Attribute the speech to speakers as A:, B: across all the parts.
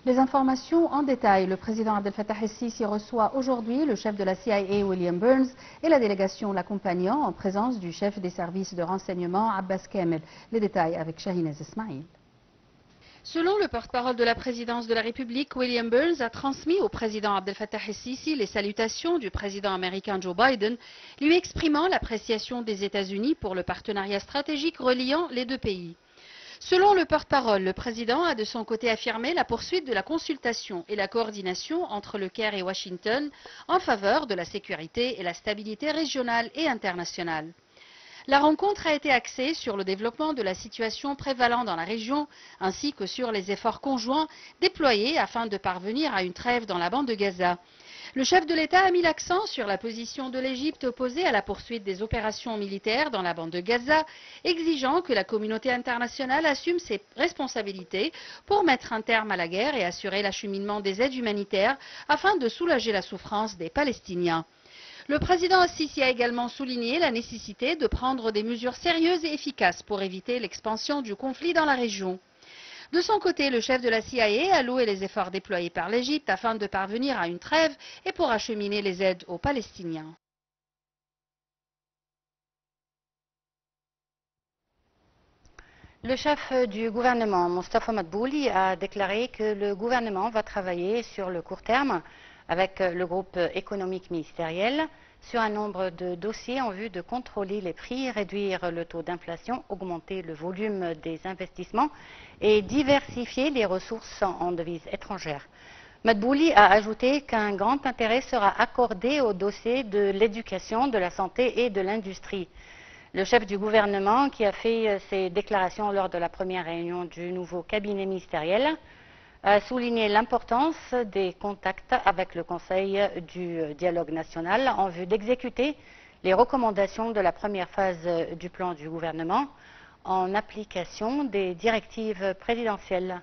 A: Les informations en détail. Le président Abdel Fattah el-Sisi reçoit aujourd'hui le chef de la CIA, William Burns, et la délégation l'accompagnant en présence du chef des services de renseignement, Abbas Kamel. Les détails avec Shahinez Ismail.
B: Selon le porte-parole de la présidence de la République, William Burns a transmis au président Abdel Fattah el-Sisi les salutations du président américain Joe Biden, lui exprimant l'appréciation des États-Unis pour le partenariat stratégique reliant les deux pays. Selon le porte-parole, le président a de son côté affirmé la poursuite de la consultation et la coordination entre le Caire et Washington en faveur de la sécurité et la stabilité régionale et internationale. La rencontre a été axée sur le développement de la situation prévalant dans la région, ainsi que sur les efforts conjoints déployés afin de parvenir à une trêve dans la bande de Gaza. Le chef de l'État a mis l'accent sur la position de l'Égypte opposée à la poursuite des opérations militaires dans la bande de Gaza, exigeant que la communauté internationale assume ses responsabilités pour mettre un terme à la guerre et assurer l'acheminement des aides humanitaires afin de soulager la souffrance des Palestiniens. Le président al-Sisi a également souligné la nécessité de prendre des mesures sérieuses et efficaces pour éviter l'expansion du conflit dans la région. De son côté, le chef de la CIA a loué les efforts déployés par l'Égypte afin de parvenir à une trêve et pour acheminer les aides aux Palestiniens.
C: Le chef du gouvernement, Mostafa Madbouli, a déclaré que le gouvernement va travailler sur le court terme avec le groupe économique ministériel sur un nombre de dossiers en vue de contrôler les prix, réduire le taux d'inflation, augmenter le volume des investissements et diversifier les ressources en devises étrangères. Madbouli a ajouté qu'un grand intérêt sera accordé aux dossiers de l'éducation, de la santé et de l'industrie. Le chef du gouvernement, qui a fait ces déclarations lors de la première réunion du nouveau cabinet ministériel, a souligné l'importance des contacts avec le Conseil du dialogue national en vue d'exécuter les recommandations de la première phase du plan du gouvernement en application des directives présidentielles.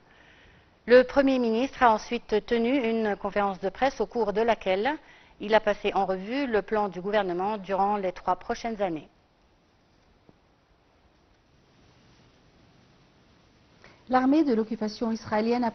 C: Le Premier ministre a ensuite tenu une conférence de presse au cours de laquelle il a passé en revue le plan du gouvernement durant les 3 prochaines années.
A: L'armée de l'occupation israélienne a